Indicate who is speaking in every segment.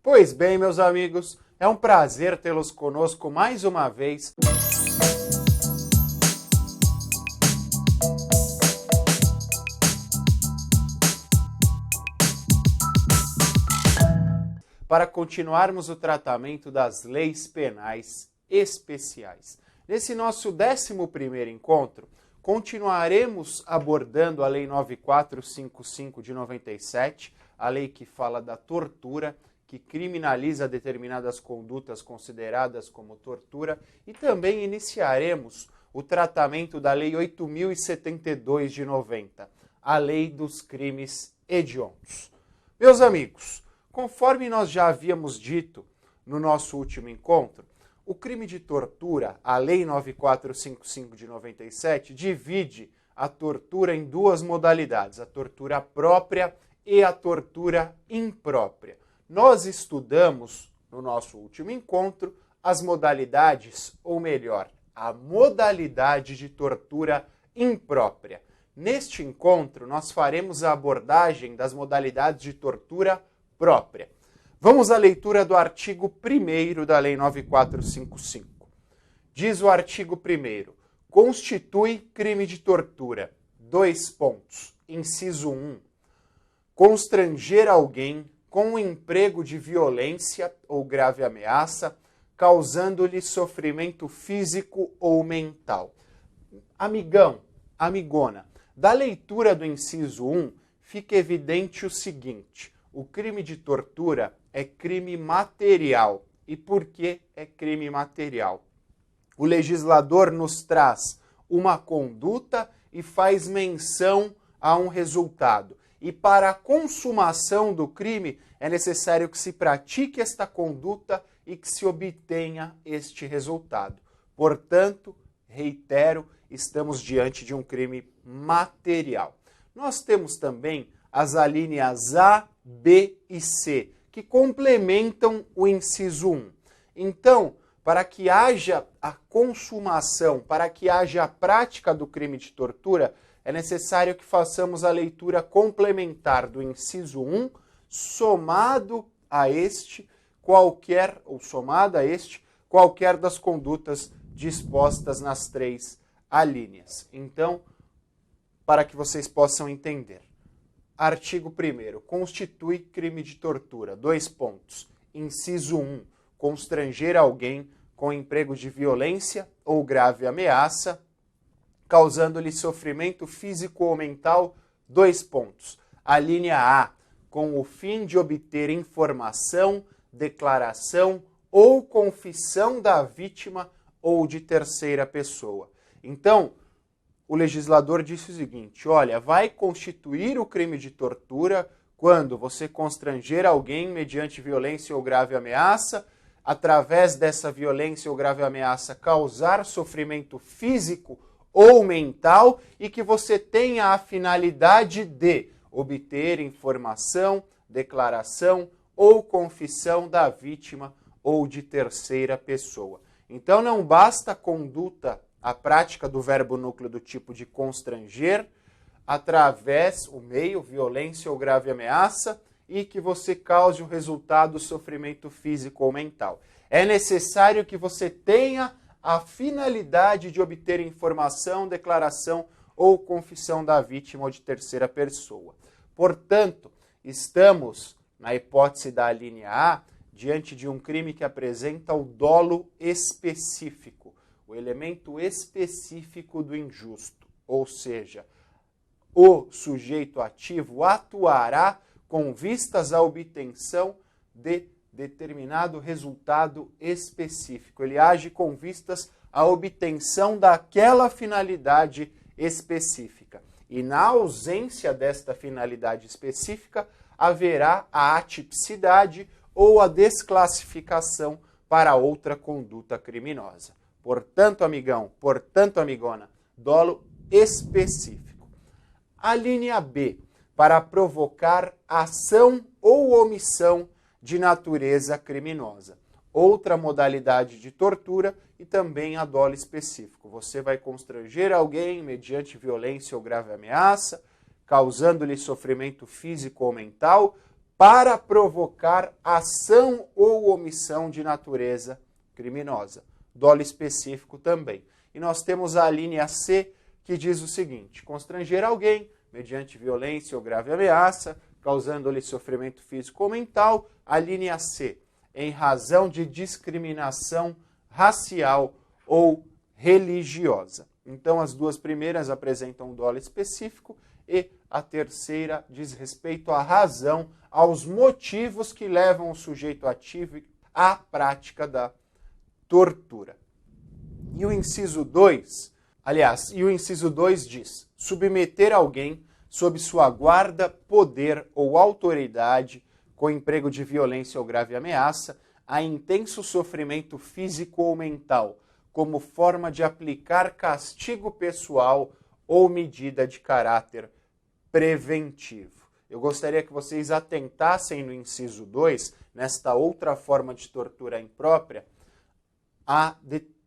Speaker 1: Pois bem, meus amigos, é um prazer tê-los conosco mais uma vez. Para continuarmos o tratamento das leis penais especiais. Nesse nosso 11º encontro, continuaremos abordando a Lei 9455 de 97, a lei que fala da tortura, que criminaliza determinadas condutas consideradas como tortura, e também iniciaremos o tratamento da Lei 8072 de 90, a Lei dos Crimes Hediondos. Meus amigos, conforme nós já havíamos dito no nosso último encontro, o crime de tortura, a Lei 9455 de 97, divide a tortura em duas modalidades, a tortura própria e a tortura imprópria. Nós estudamos, no nosso último encontro, as modalidades, ou melhor, a modalidade de tortura imprópria. Neste encontro, nós faremos a abordagem das modalidades de tortura própria. Vamos à leitura do artigo 1º da Lei 9455. Diz o artigo 1º, constitui crime de tortura, : inciso 1, constranger alguém com o emprego de violência ou grave ameaça, causando-lhe sofrimento físico ou mental. Amigão, amigona, da leitura do inciso 1, fica evidente o seguinte: o crime de tortura é crime material. E por que é crime material? O legislador nos traz uma conduta e faz menção a um resultado. E para a consumação do crime é necessário que se pratique esta conduta e que se obtenha este resultado. Portanto, reitero, estamos diante de um crime material. Nós temos também as alíneas A, B e C, que complementam o inciso 1. Então, para que haja a consumação, para que haja a prática do crime de tortura, é necessário que façamos a leitura complementar do inciso 1, somado a este, qualquer das condutas dispostas nas três alíneas. Então, para que vocês possam entender. Artigo 1º, constitui crime de tortura, : inciso 1, constranger alguém com emprego de violência ou grave ameaça, causando-lhe sofrimento físico ou mental, : a linha A, com o fim de obter informação, declaração ou confissão da vítima ou de terceira pessoa. Então, o legislador disse o seguinte: olha, vai constituir o crime de tortura quando você constranger alguém mediante violência ou grave ameaça, através dessa violência ou grave ameaça causar sofrimento físico ou mental e que você tenha a finalidade de obter informação, declaração ou confissão da vítima ou de terceira pessoa. Então não basta a conduta, a prática do verbo núcleo do tipo de constranger, através, o meio, violência ou grave ameaça, e que você cause o resultado sofrimento físico ou mental. É necessário que você tenha a finalidade de obter informação, declaração ou confissão da vítima ou de terceira pessoa. Portanto, estamos, na hipótese da linha A, diante de um crime que apresenta o dolo específico, o elemento específico do injusto, ou seja, o sujeito ativo atuará com vistas à obtenção de determinado resultado específico. Ele age com vistas à obtenção daquela finalidade específica. E na ausência desta finalidade específica, haverá a atipicidade ou a desclassificação para outra conduta criminosa. Portanto, amigão, portanto, amigona, dolo específico. A linha B, para provocar ação ou omissão de natureza criminosa. Outra modalidade de tortura e também a dolo específico. Você vai constranger alguém mediante violência ou grave ameaça, causando-lhe sofrimento físico ou mental, para provocar ação ou omissão de natureza criminosa. Dolo específico também. E nós temos a linha C, que diz o seguinte: constranger alguém mediante violência ou grave ameaça, causando-lhe sofrimento físico ou mental. A linha C, em razão de discriminação racial ou religiosa. Então, as duas primeiras apresentam um dolo específico e a terceira diz respeito à razão, aos motivos que levam o sujeito ativo à prática da tortura. E o inciso 2, diz: submeter alguém sob sua guarda, poder ou autoridade com emprego de violência ou grave ameaça a intenso sofrimento físico ou mental, como forma de aplicar castigo pessoal ou medida de caráter preventivo. Eu gostaria que vocês atentassem no inciso 2, nesta outra forma de tortura imprópria, a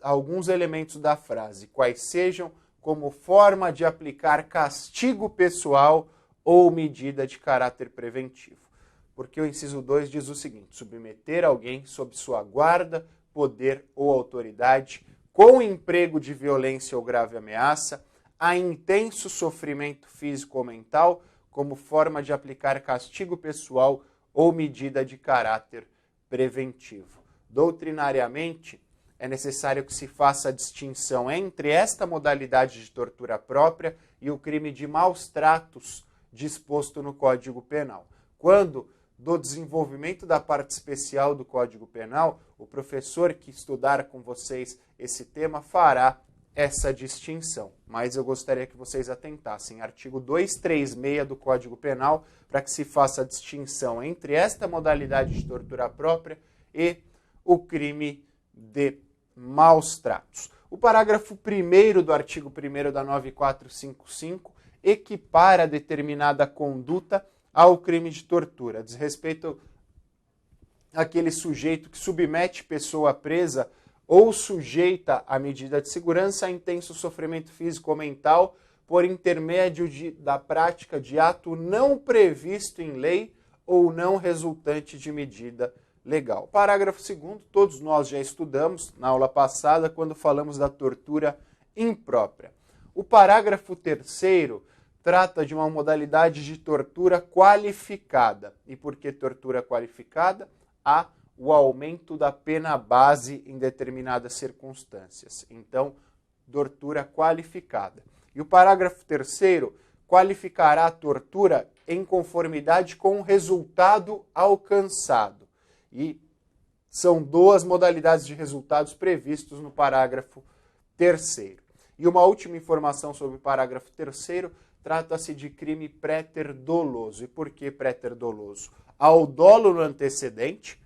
Speaker 1: alguns elementos da frase, quais sejam como forma de aplicar castigo pessoal ou medida de caráter preventivo. Porque o inciso 2 diz o seguinte: submeter alguém sob sua guarda, poder ou autoridade com emprego de violência ou grave ameaça a intenso sofrimento físico ou mental como forma de aplicar castigo pessoal ou medida de caráter preventivo. Doutrinariamente, é necessário que se faça a distinção entre esta modalidade de tortura própria e o crime de maus tratos disposto no Código Penal. Quando, do desenvolvimento da parte especial do Código Penal, o professor que estudar com vocês esse tema fará essa distinção. Mas eu gostaria que vocês atentassem. Artigo 236 do Código Penal, para que se faça a distinção entre esta modalidade de tortura própria e o crime de maus tratos. O parágrafo 1º do artigo 1º da 9455 equipara determinada conduta ao crime de tortura. Diz respeito àquele sujeito que submete pessoa presa ou sujeita à medida de segurança a intenso sofrimento físico ou mental por intermédio da prática de ato não previsto em lei ou não resultante de medida legal. Parágrafo 2º, todos nós já estudamos na aula passada quando falamos da tortura imprópria. O parágrafo 3º trata de uma modalidade de tortura qualificada. E por que tortura qualificada? Há o aumento da pena base em determinadas circunstâncias. Então, tortura qualificada. E o parágrafo 3º qualificará a tortura em conformidade com o resultado alcançado. E são duas modalidades de resultados previstos no parágrafo 3º. E uma última informação sobre o parágrafo 3º, trata-se de crime préter-doloso. E por que préter-doloso? Ao dolo no antecedente,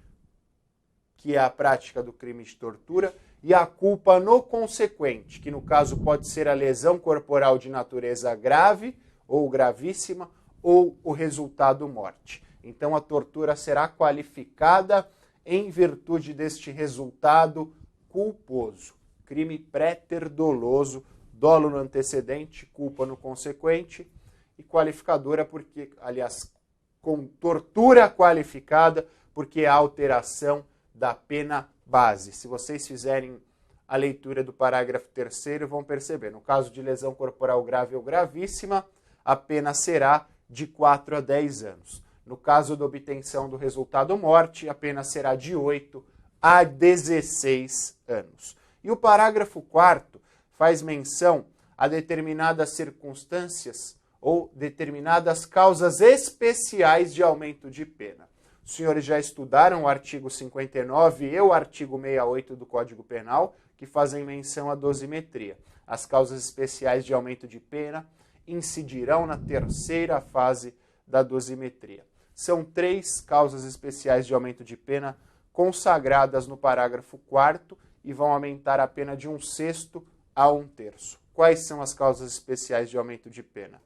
Speaker 1: que é a prática do crime de tortura, e a culpa no consequente, que no caso pode ser a lesão corporal de natureza grave ou gravíssima, ou o resultado morte. Então a tortura será qualificada em virtude deste resultado culposo. Crime préter-doloso, dolo no antecedente, culpa no consequente, e qualificadora porque, aliás, com tortura qualificada, porque é a alteração da pena base. Se vocês fizerem a leitura do parágrafo 3º, vão perceber. No caso de lesão corporal grave ou gravíssima, a pena será de 4 a 10 anos. No caso da obtenção do resultado morte, a pena será de 8 a 16 anos. E o parágrafo 4º faz menção a determinadas circunstâncias ou determinadas causas especiais de aumento de pena. Os senhores já estudaram o artigo 59 e o artigo 68 do Código Penal, que fazem menção à dosimetria. As causas especiais de aumento de pena incidirão na terceira fase da dosimetria. São 3 causas especiais de aumento de pena consagradas no parágrafo 4º e vão aumentar a pena de 1/6 a 1/3. Quais são as causas especiais de aumento de pena?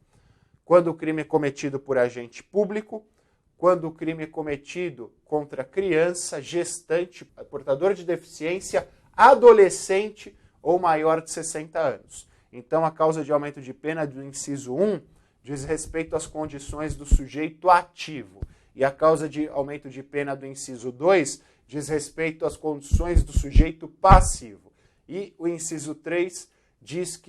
Speaker 1: Quando o crime é cometido por agente público, quando o crime é cometido contra criança, gestante, portador de deficiência, adolescente ou maior de 60 anos. Então, a causa de aumento de pena do inciso 1 diz respeito às condições do sujeito ativo. E a causa de aumento de pena do inciso 2 diz respeito às condições do sujeito passivo. E o inciso 3 diz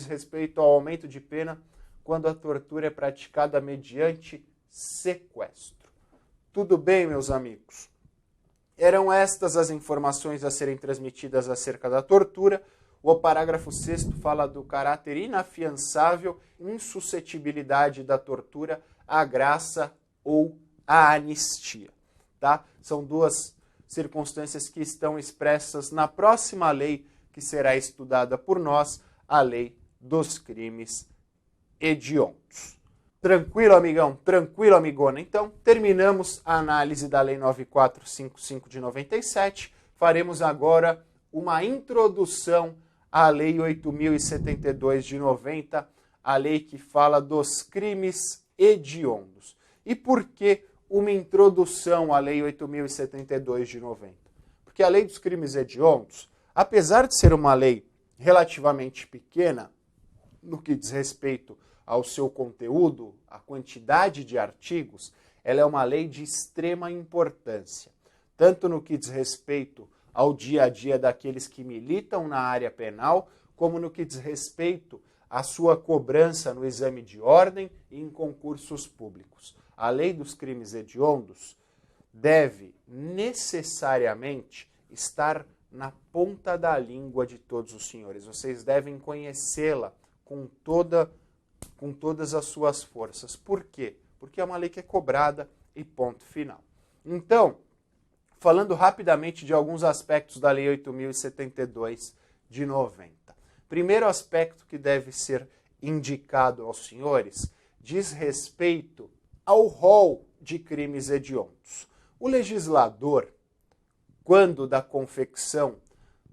Speaker 1: respeito ao aumento de pena quando a tortura é praticada mediante sequestro. Tudo bem, meus amigos? Eram estas as informações a serem transmitidas acerca da tortura. O parágrafo 6º fala do caráter inafiançável, insuscetibilidade da tortura à graça ou à anistia. Tá? São duas circunstâncias que estão expressas na próxima lei que será estudada por nós, a lei dos crimes hediondos. Tranquilo, amigão? Tranquilo, amigona? Então, terminamos a análise da Lei 9455 de 97. Faremos agora uma introdução à Lei 8072 de 90, a lei que fala dos crimes hediondos. E por que uma introdução à Lei 8072 de 90? Porque a Lei dos crimes hediondos, apesar de ser uma lei relativamente pequena, no que diz respeito ao seu conteúdo, a quantidade de artigos, ela é uma lei de extrema importância, tanto no que diz respeito ao dia a dia daqueles que militam na área penal, como no que diz respeito à sua cobrança no exame de ordem e em concursos públicos. A lei dos crimes hediondos deve necessariamente estar na ponta da língua de todos os senhores. Vocês devem conhecê-la com todas as suas forças. Por quê? Porque é uma lei que é cobrada e ponto final. Então, falando rapidamente de alguns aspectos da Lei 8072 de 90. Primeiro aspecto que deve ser indicado aos senhores diz respeito ao rol de crimes hediondos. O legislador, quando da confecção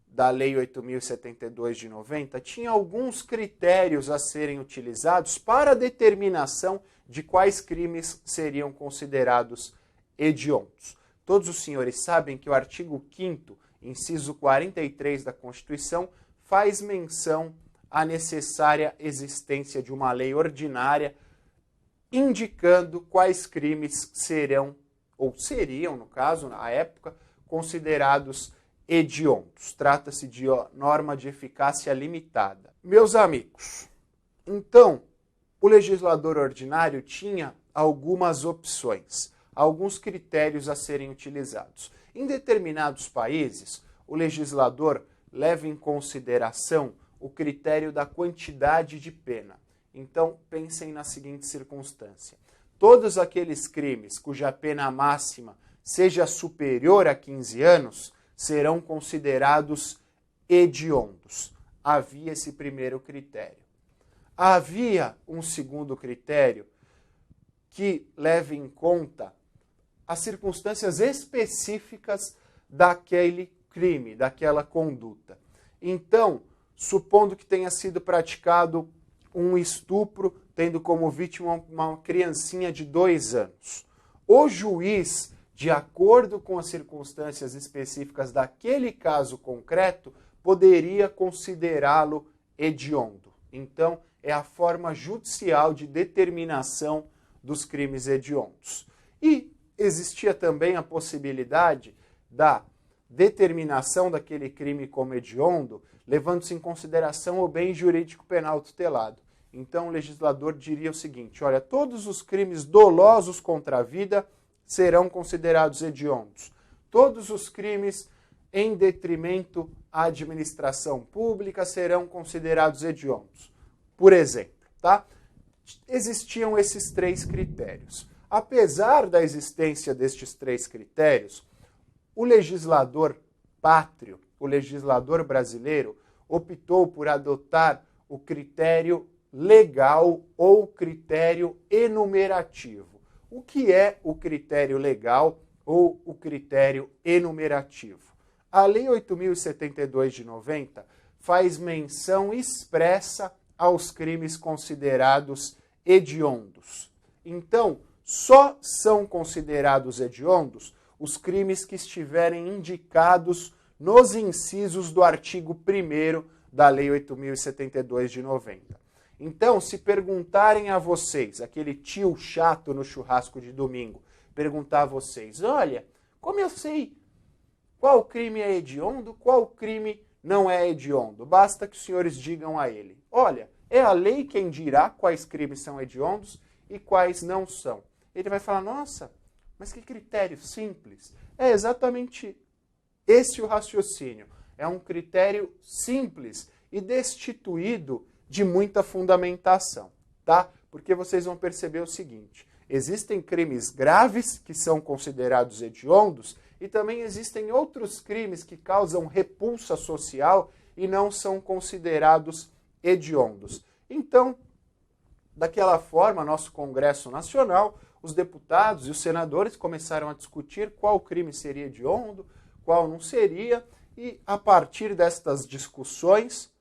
Speaker 1: da Lei 8072 de 90, tinha alguns critérios a serem utilizados para a determinação de quais crimes seriam considerados hediondos. Todos os senhores sabem que o artigo 5º, inciso 43 da Constituição, faz menção à necessária existência de uma lei ordinária indicando quais crimes serão, ou seriam, no caso, na época, considerados hediondos. Trata-se de norma de eficácia limitada. Meus amigos, então, o legislador ordinário tinha algumas opções, alguns critérios a serem utilizados. Em determinados países, o legislador leva em consideração o critério da quantidade de pena. Então, pensem na seguinte circunstância. Todos aqueles crimes cuja pena máxima seja superior a 15 anos serão considerados hediondos. Havia esse primeiro critério. Havia um segundo critério que leva em conta as circunstâncias específicas daquele crime, daquela conduta. Então, supondo que tenha sido praticado um estupro, tendo como vítima uma criancinha de 2 anos. O juiz, de acordo com as circunstâncias específicas daquele caso concreto, poderia considerá-lo hediondo. Então, é a forma judicial de determinação dos crimes hediondos. E existia também a possibilidade da determinação daquele crime como hediondo, levando-se em consideração o bem jurídico penal tutelado. Então o legislador diria o seguinte, olha, todos os crimes dolosos contra a vida serão considerados hediondos. Todos os crimes em detrimento à administração pública serão considerados hediondos. Por exemplo, tá? Existiam esses 3 critérios. Apesar da existência destes 3 critérios, o legislador pátrio, o legislador brasileiro, optou por adotar o critério legal ou critério enumerativo. O que é o critério legal ou o critério enumerativo? A Lei 8072 de 90 faz menção expressa aos crimes considerados hediondos. Então, só são considerados hediondos os crimes que estiverem indicados nos incisos do artigo 1º da Lei 8072 de 90. Então, se perguntarem a vocês, aquele tio chato no churrasco de domingo, perguntar a vocês, olha, como eu sei qual crime é hediondo, qual crime não é hediondo? Basta que os senhores digam a ele, olha, é a lei quem dirá quais crimes são hediondos e quais não são. Ele vai falar, nossa, mas que critério simples. É exatamente esse o raciocínio. É um critério simples e destituído de muita fundamentação, tá? Porque vocês vão perceber o seguinte, existem crimes graves que são considerados hediondos e também existem outros crimes que causam repulsa social e não são considerados hediondos. Então, daquela forma, nosso Congresso Nacional, os deputados e os senadores começaram a discutir qual crime seria hediondo, qual não seria, e a partir destas discussões,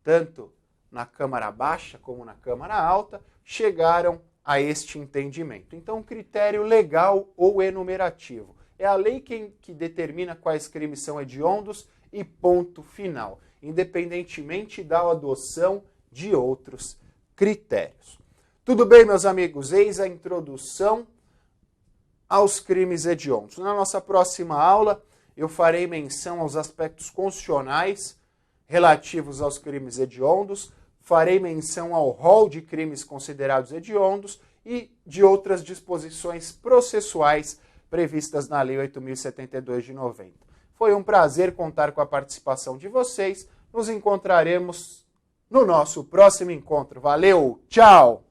Speaker 1: tanto na Câmara Baixa como na Câmara Alta, chegaram a este entendimento. Então, critério legal ou enumerativo. É a lei que determina quais crimes são hediondos e ponto final, independentemente da adoção de outros critérios. Tudo bem, meus amigos? Eis a introdução aos crimes hediondos. Na nossa próxima aula, eu farei menção aos aspectos constitucionais relativos aos crimes hediondos, farei menção ao rol de crimes considerados hediondos e de outras disposições processuais previstas na Lei 8.072 de 90. Foi um prazer contar com a participação de vocês. Nos encontraremos no nosso próximo encontro. Valeu, tchau!